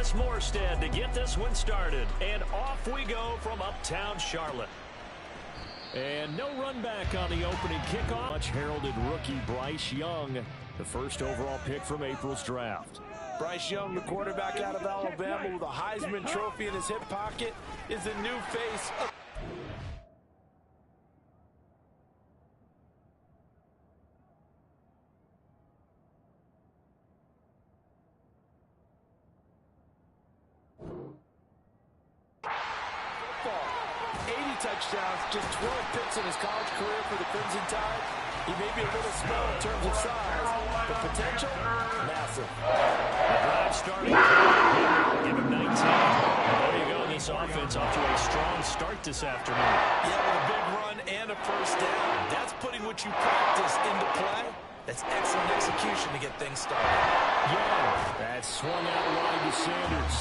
Chris Morstead to get this one started. And off we go from uptown Charlotte. And no run back on the opening kickoff. Much heralded rookie Bryce Young, the first overall pick from April's draft. Bryce Young, the quarterback out of Alabama with a Heisman Trophy in his hip pocket, is the new face of touchdowns, just 12 picks in his college career for the Crimson Tide. He may be a little small in terms of size, but potential, massive. The drive starting. Give him 19. There you go. This offense off to a strong start this afternoon. Yeah, with a big run and a first down. That's putting what you practice into play. That's excellent execution to get things started. Yeah, that swung out wide to Sanders.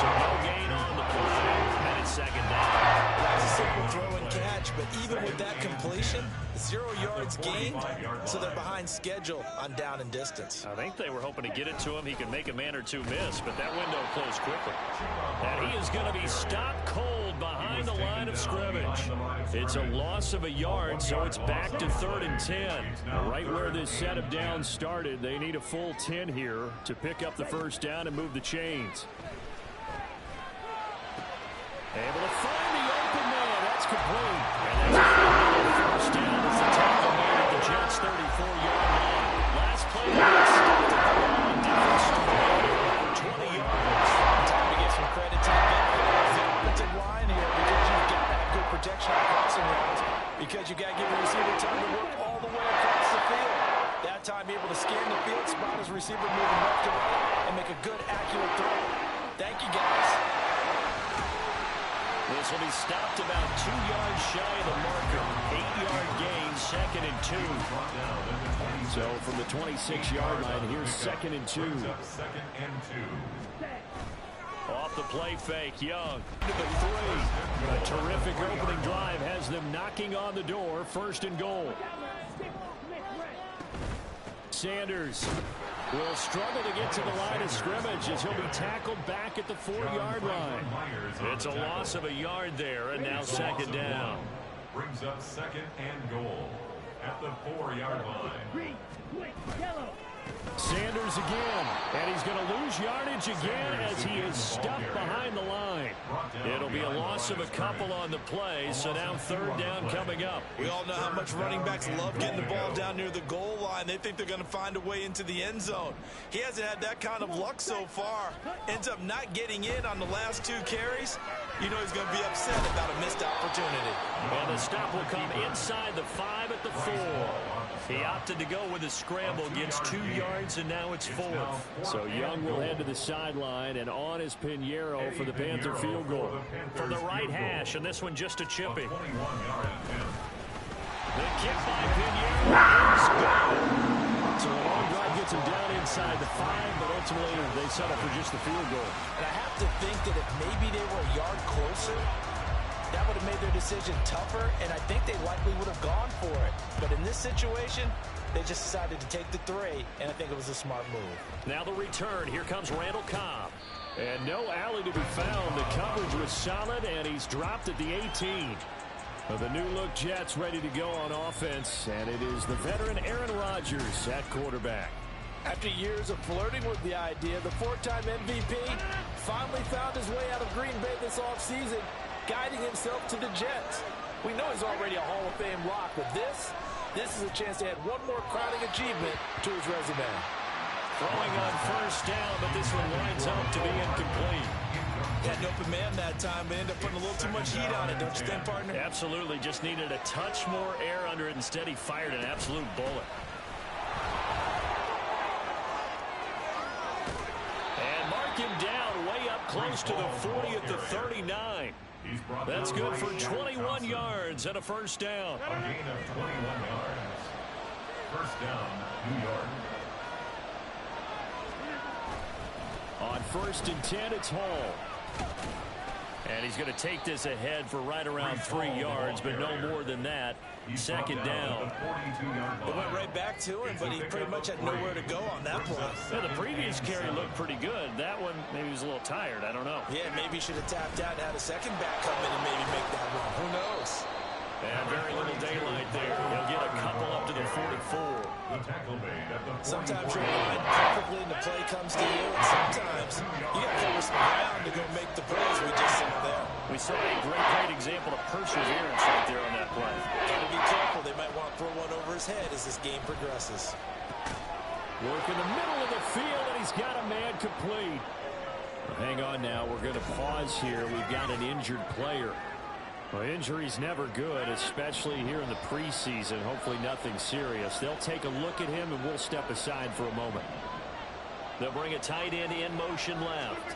So no gain on the play, and it's second down. That's a simple throw and catch, but even with that completion, 0 yards gained, so they're behind schedule on down and distance. I think they were hoping to get it to him. He could make a man or two miss, but that window closed quickly. And he is going to be stopped cold behind the line of scrimmage. It's a loss of a yard, so it's back to 3rd and 10. Right where this set of downs started, they need a full 10 here to pick up the first down and move the chains. Able to find the open man. That's complete. And that's a first down. It's the tackle made at the Jets' 34-yard line. Last play, stopped at the line. Different story. 20 yards. Time to give some credit to the offensive line here because you've got that good protection on crossing routes, because you've got to give the receiver time to work all the way across the field. That time able to scan the field, spot his receiver moving left to right, and make a good, accurate throw. Thank you, guys. This will be stopped about 2 yards shy of the marker. 8-yard gain, 2nd and 2. So from the 26-yard line, here's 2nd and 2. Off the play fake, Young to the 3. A terrific opening drive has them knocking on the door. 1st and goal. Sanders will struggle to get to the line of scrimmage as he'll be tackled back at the 4-yard line. It's a loss of a yard there, and now 2nd down. Brings up 2nd and goal at the 4-yard line. Sanders again, and he's going to lose yardage again as he is stuck behind the line. It'll be a loss of a couple on the play, so now 3rd down coming up. We all know how much running backs love getting the ball down near the goal line. They think they're going to find a way into the end zone. He hasn't had that kind of luck so far. Ends up not getting in on the last 2 carries. You know he's going to be upset about a missed opportunity. And the stop will come inside the 5 at the 4. He opted to go with a scramble, gets 2 yards, and now it's 4th. So Young will head to the sideline, and on is Pinheiro for the Panther field goal. From the right hash, and this one just a chipping. The kick by Pinheiro is good. So a long drive gets him down inside the 5, but ultimately they settle for just the field goal. And I have to think that if maybe they were a yard closer, that would have made their decision tougher, and I think they likely would have gone for it. But in this situation, they just decided to take the 3, and I think it was a smart move. Now the return. Here comes Randall Cobb. And no alley to be found. The coverage was solid, and he's dropped at the 18. The new-look Jets ready to go on offense, and it is the veteran Aaron Rodgers at quarterback. After years of flirting with the idea, the 4-time MVP finally found his way out of Green Bay this offseason, guiding himself to the Jets. We know he's already a Hall of Fame lock, but this is a chance to add one more crowning achievement to his resume. Throwing on 1st down, but this one winds up to be incomplete. Had an open man that time, but ended up putting a little too much heat on it, don't you think, partner? Absolutely. Just needed a touch more air under it. Instead, he fired an absolute bullet. And mark him down way up close to the 40 at the 39. That's good for 21 yards and a 1st down. A gain of 21 yards. 1st down, New York. On 1st and 10, it's Hall. And he's going to take this ahead for right around 3 yards, but no more than that. Second down. It went right back to him, but he pretty much had nowhere to go on that play. Yeah, the previous carry looked pretty good. That one, maybe he was a little tired. I don't know. Yeah, maybe he should have tapped out and had a second back come in and maybe make that run. Who knows? And very little daylight there. He'll get a couple up to the 44. Sometimes you're aligned perfectly and the play comes to you, and sometimes you got to cover some ground to go make the plays we just saw there. We saw a great example of perseverance right there on that play. Got to be careful. They might want to throw one over his head as this game progresses. Work in the middle of the field, and he's got a man complete. Hang on now. We're going to pause here. We've got an injured player. Well, injury's never good, especially here in the preseason. Hopefully nothing serious. They'll take a look at him, and we'll step aside for a moment. They'll bring a tight end in motion left.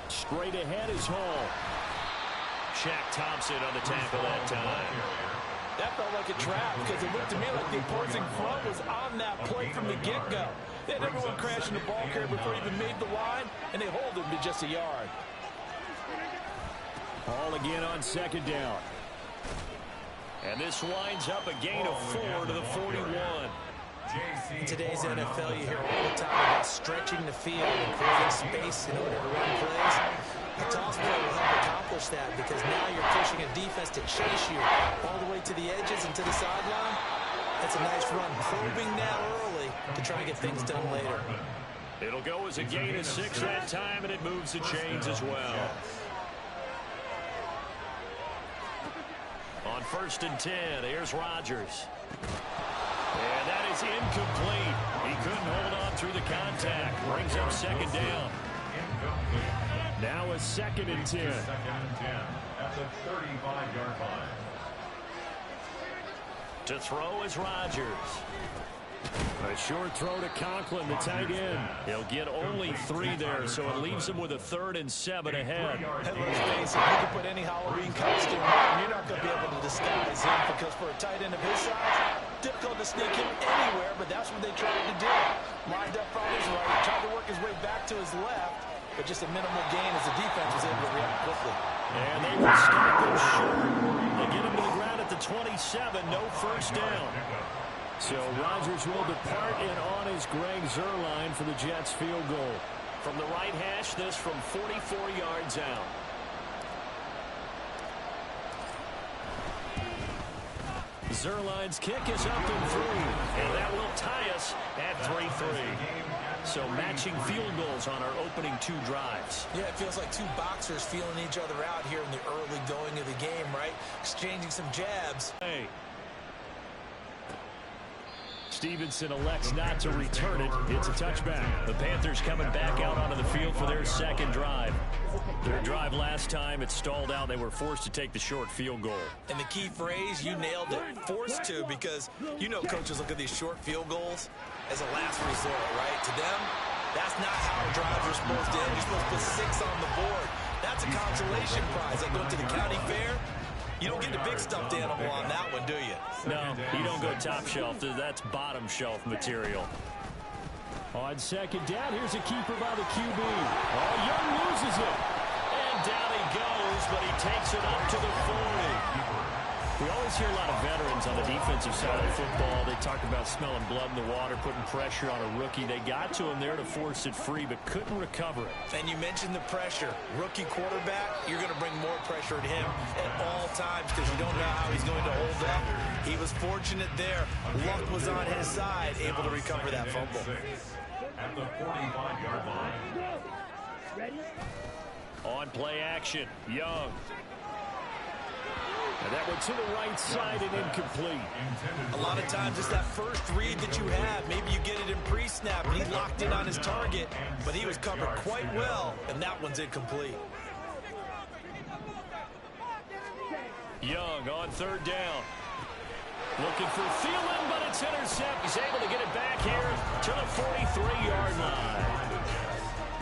Straight ahead is Hall. Shaq Thompson on the tackle that time. That felt like a trap because it looked to me like the opposing front was on that play from the get-go. They had everyone crashing the ball carrier before he even made the line, and they hold him to just a yard. Hall again on second down. And this winds up a gain of 4 to the 41. In today's NFL, you hear all the time about stretching the field and creating space in order to run plays. A toss play will help accomplish that because now you're pushing a defense to chase you all the way to the edges and to the sideline. That's a nice run, probing now early to try and get things done later. It'll go as a gain of 6 that time, and it moves the chains as well. On 1st and 10, here's Rodgers. And that is incomplete. He couldn't hold on through the contact. Brings up second down. Now a 2nd and 10. Second and 10 at the 35-yard line. To throw is Rodgers. A short throw to Conklin, the tight end. He'll get only 3 there, so it leaves him with a 3rd and 7 ahead. And let's face it, you can put any Halloween costume on, you're not going to be able to disguise him because for a tight end of his size, difficult to sneak him anywhere, but that's what they tried to do. Lined up on his right, tried to work his way back to his left, but just a minimal gain as the defense was able to react quickly. And they will stop him short. They get him to the ground at the 27, no first down. So Rodgers will depart and on is Greg Zuerlein for the Jets field goal. From the right hash, this from 44 yards out. Zuerlein's kick is up and through, and that will tie us at 3-3. So matching field goals on our opening 2 drives. Yeah, it feels like 2 boxers feeling each other out here in the early going of the game, right? Exchanging some jabs. Hey. Stevenson elects not to return it. It's a touchback. The Panthers coming back out onto the field for their 2nd drive. Their drive last time, it stalled out. They were forced to take the short field goal. And the key phrase, you nailed it, forced to, because you know coaches look at these short field goals as a last resort, right? To them, that's not how drives are supposed to end. You're supposed to put 6 on the board. That's a consolation prize. Like going to the county fair. You don't get the big stuffed animal on that one, do you? No, you don't go top shelf. That's bottom shelf material. On 2nd down, here's a keeper by the QB. Oh, Young loses it. And down he goes, but he takes it up to the 40. We always hear a lot of veterans on the defensive side of football. They talk about smelling blood in the water, putting pressure on a rookie. They got to him there to force it free, but couldn't recover it. And you mentioned the pressure. Rookie quarterback, you're going to bring more pressure at him at all times because you don't know how he's going to hold up. He was fortunate there. Luck was on his side, able to recover that fumble. At the 45-yard line. On play action, Young. And that went to the right side and incomplete. A lot of times it's that first read that you have. Maybe you get it in pre-snap and he locked in on his target, but he was covered quite well, and that one's incomplete. Young on 3rd down. Looking for Thielen, but it's intercepted. He's able to get it back here to the 43-yard line.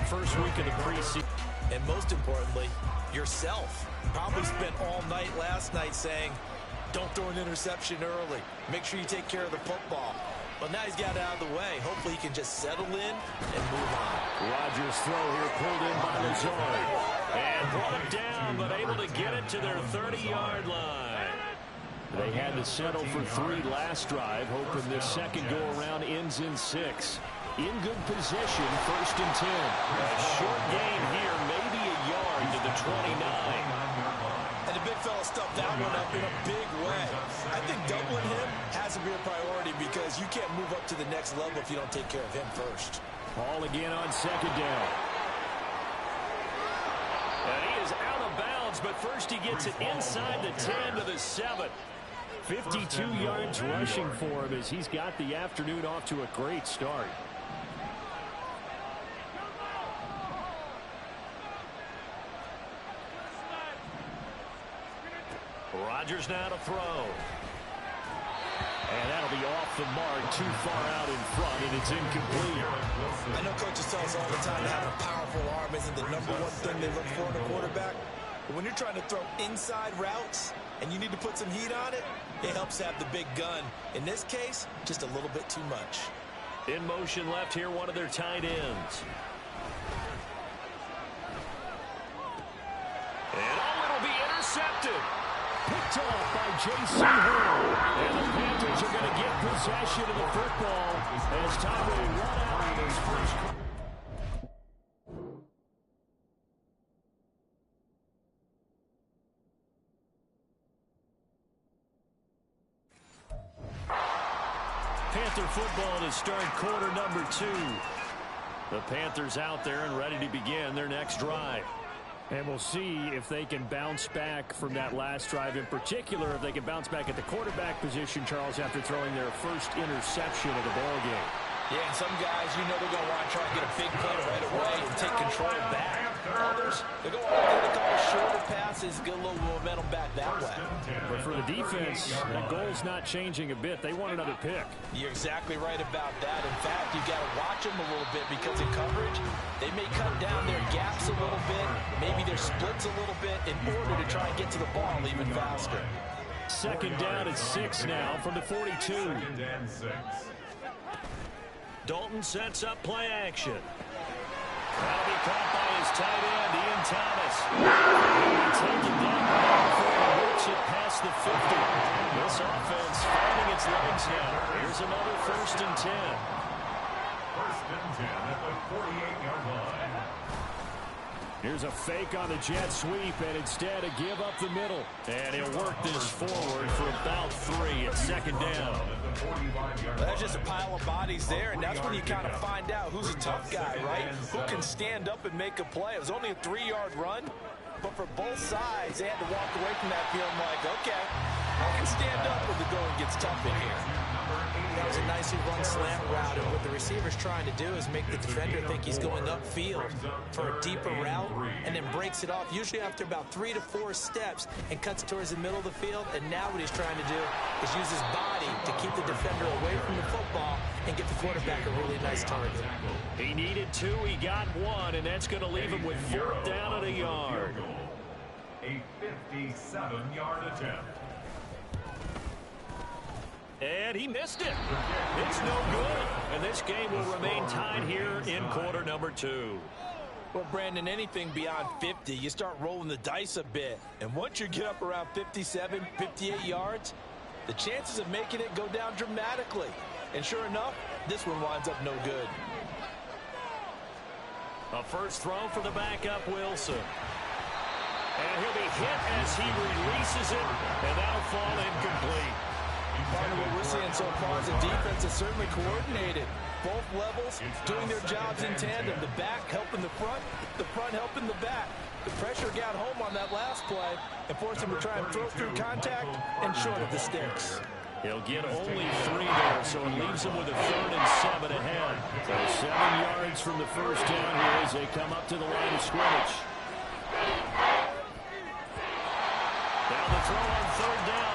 First week of the preseason. And most importantly, yourself. Probably spent all night last night saying, don't throw an interception early. Make sure you take care of the football. But now he's got it out of the way. Hopefully he can just settle in and move on. Rodgers' throw here pulled in by Lazard. And brought it down, but able to get it to their 30-yard line. They had to settle for 3 last drive, hoping this second go-around ends in 6. In good position, 1st and 10. A short gain here, maybe a yard to the 29. And the big fella stuffed that one up in a big way. I think doubling him has to be a priority because you can't move up to the next level if you don't take care of him first. Ball again on 2nd down. And he is out of bounds, but first he gets it inside the 10 to the 7. 52 yards rushing for him as he's got the afternoon off to a great start. Rodgers now to throw. And that'll be off the mark, too far out in front, and it's incomplete. I know coaches tell us all the time that having a powerful arm isn't the #1 thing they look for in a quarterback. But when you're trying to throw inside routes and you need to put some heat on it, it helps to have the big gun. In this case, just a little bit too much. In motion left here, one of their tight ends. And it'll be intercepted. Picked off by J.C. Horn. And the Panthers are going to get possession of the football as time will run out on this first. Panther football to start quarter number 2. The Panthers out there and ready to begin their next drive. And we'll see if they can bounce back from that last drive. In particular, if they can bounce back at the quarterback position, Charles, after throwing their first interception of the ball game. Yeah, and some guys, you know they're going to want to try and get a big play right away and take control back. Others, they're going to want to do a couple shorter passes, get a little momentum back that way. But for the defense, the goal's not changing a bit. They want another pick. You're exactly right about that. In fact, you've got to watch them a little bit because in coverage, they may cut down their gaps a little bit, maybe their splits a little bit in order to try and get to the ball even faster. 2nd down at 6 now from the 42. 2nd and 6. Dalton sets up play action. That'll be caught by his tight end, Ian Thomas. He'll take it down before he works it past the 50. This offense finding its legs now. Here's another 1st and 10. 1st and 10 at the 48-yard line. Here's a fake on the jet sweep, and instead a give up the middle. And he'll work this forward for about 3 at 2nd down. There's just a pile of bodies there, and that's when you kind of find out who's a tough guy, right? Who can stand up and make a play. It was only a 3-yard run, but for both sides, they had to walk away from that feeling like, okay, I can stand up when the going gets tough in here. That was a nicely run slant route, and what the receiver's trying to do is make the defender think he's going upfield for a deeper route, and then breaks it off, usually after about 3 to 4 steps, and cuts towards the middle of the field. And now what he's trying to do is use his body to keep the defender away from the football and get the quarterback a really nice target. He needed 2, he got 1, and that's going to leave him with 4th down and a yard. A 57-yard attempt. And he missed it. It's no good. And this game will remain tied here in quarter number 2. Well, Brandon, anything beyond 50, you start rolling the dice a bit. And once you get up around 57, 58 yards, the chances of making it go down dramatically. And sure enough, this one winds up no good. A first throw for the backup, Wilson. And he'll be hit as he releases it, and that'll fall incomplete. Part of what we're seeing so far is a defense that's certainly coordinated. Both levels doing their jobs in tandem. The back helping the front helping the back. The pressure got home on that last play and forced him to try and throw through contact and short of the sticks. He'll get only 3 there, so it leaves him with a 3rd and 7 ahead. So 7 yards from the first down here as they come up to the line of scrimmage. Now the throw on 3rd down.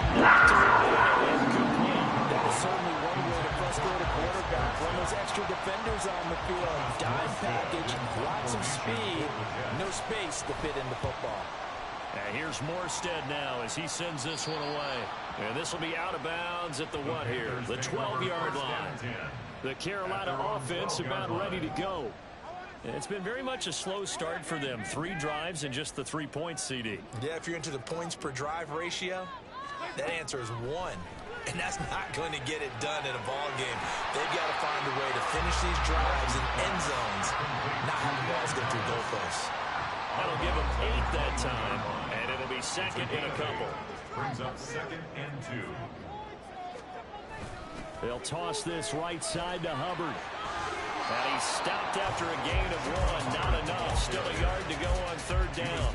That is certainly one way to frustrate a quarterback. Run those extra defenders on the field. Dime package, lots of speed, no space to fit in the football. And here's Morstead now as he sends this one away. And this will be out of bounds at the what here? The 12-yard line. The Carolina offense about ready to go. It's been very much a slow start for them. 3 drives and just the 3 points, CD. Yeah, if you're into the points per drive ratio, That answer is 1. And that's not going to get it done in a ball game. They've got to find a way to finish these drives in end zones, not have the balls go through goalposts. That'll give them 8 that time, and it'll be second and a couple. Brings up 2nd and 2. They'll toss this right side to Hubbard. And he's stopped after a gain of 1. Not enough. Still a yard to go on 3rd down.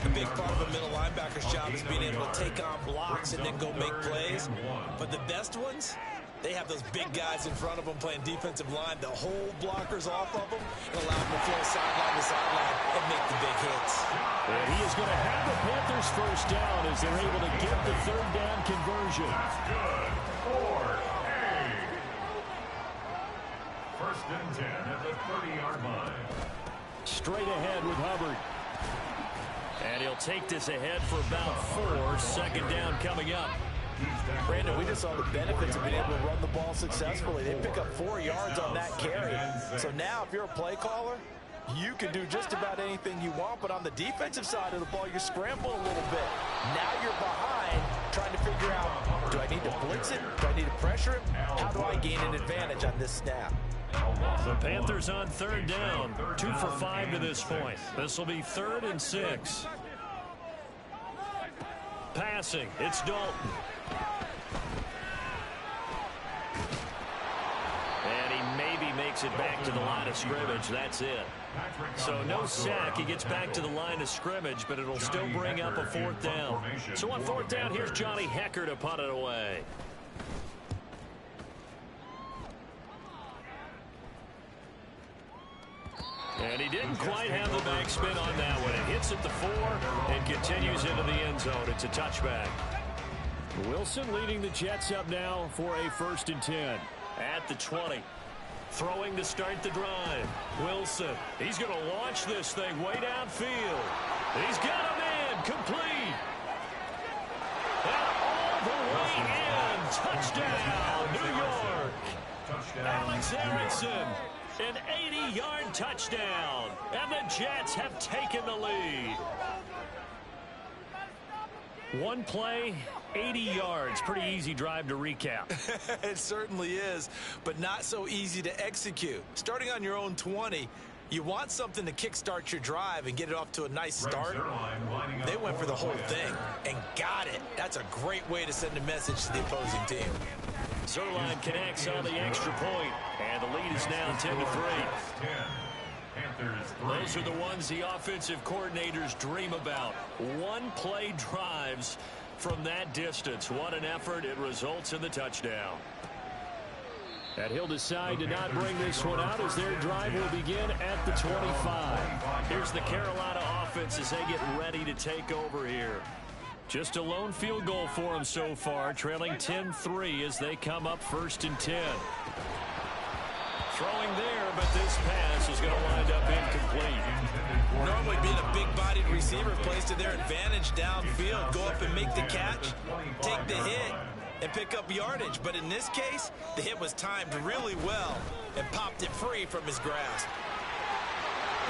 A big part of a middle linebacker's job is being able to take on blocks and then go make plays. But the best ones, they have those big guys in front of them playing defensive line to hold blockers off of them and allow them to flow sideline to sideline and make the big hits. And he is going to have the Panthers first down as they're able to get the 3rd down conversion. That's good. 4A. First and 10 at the 30-yard line. Straight ahead with Hubbard. And he'll take this ahead for about 4. 2nd down coming up. Brandon, we just saw the benefits of being able to run the ball successfully. They pick up 4 yards on that carry. So now if you're a play caller, you can do just about anything you want. But on the defensive side of the ball, you scramble a little bit. Now you're behind trying to figure out, do I need to blitz it? Do I need to pressure him? How do I gain an advantage on this snap? The Panthers on 3rd down. 2 for 5 to this point. This will be 3rd and 6. Passing, it's Dalton. And he maybe makes it back to the line of scrimmage. That's it. So no sack. He gets back to the line of scrimmage, but it'll still bring up a 4th down. So on 4th down, here's Johnny Hecker to punt it away. And he didn't quite have the backspin on that one. It hits at the 4 and continues into the end zone. It's a touchback. Wilson leading the Jets up now for a 1st and 10 at the 20. Throwing to start the drive. Wilson, he's going to launch this thing way downfield. He's got him in. Complete. And all the way in. Touchdown, New York. Alex Erickson. An 80-yard touchdown, and the Jets have taken the lead. 1 play, 80 yards. Pretty easy drive to recap. It certainly is, but not so easy to execute. Starting on your own 20, you want something to kickstart your drive and get it off to a nice start. They went for the whole thing and got it. That's a great way to send a message to the opposing team. Zerline connects on the extra point, and the lead is now 10-3. Those are the ones the offensive coordinators dream about. 1-play drives from that distance. What an effort. It results in the touchdown. And he'll decide to not bring this one out as their drive will begin at the 25. Here's the Carolina offense as they get ready to take over here. Just a lone field goal for them so far, trailing 10-3 as they come up 1st and 10. Throwing there, but this pass is going to wind up incomplete. Normally being a big-bodied receiver plays to their advantage downfield. Go up and make the catch, take the hit, and pick up yardage. But in this case, the hit was timed really well and popped it free from his grasp.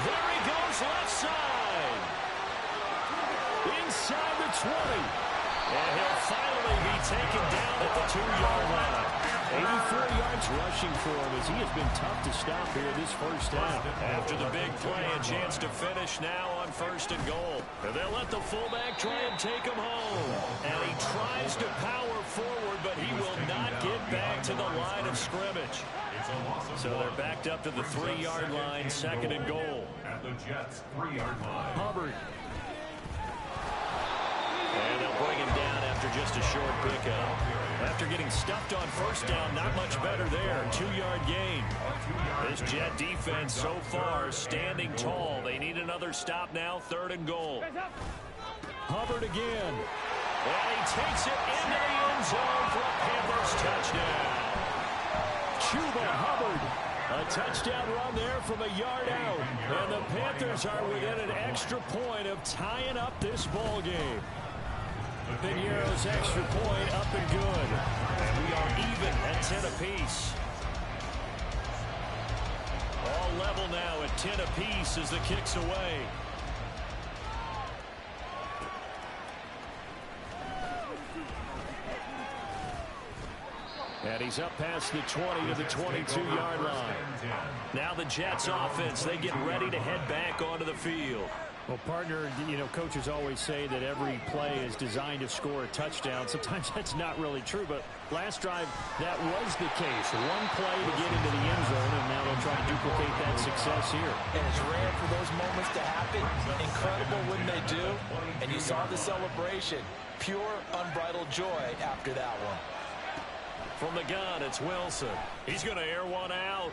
There he goes left side. Inside the 20. And he'll finally be taken down at the 2-yard line. 84 yards rushing for him as he has been tough to stop here this first half. After the big play, a chance to finish now on 1st and goal. And they'll let the fullback try and take him home. And he tries to power forward, but he will not get back to the line of scrimmage. So they're backed up to the 3-yard line, 2nd and goal. At the Jets' 3-yard line. Hubbard. And they'll bring him down after just a short pickup. After getting stuffed on 1st down, not much better there. 2-yard gain. This Jet defense so far standing tall. They need another stop now, 3rd and goal. Hubbard again. And he takes it into the end zone for a Panthers touchdown. Chuba Hubbard. A touchdown run there from a yard out. And the Panthers are within an extra point of tying up this ball game. Pinheiro's extra point up and good. And we are even at 10 apiece. All level now at 10 apiece as the kick's away. And he's up past the 20 to the 22-yard line. Now the Jets offense, they get ready to head back onto the field. Well, partner, you know, coaches always say that every play is designed to score a touchdown. Sometimes that's not really true, but last drive, that was the case. One play to get into the end zone, and now they'll try to duplicate that success here. And it's rare for those moments to happen. Incredible when they do. And you saw the celebration. Pure, unbridled joy after that one. From the gun, it's Wilson. He's going to air one out.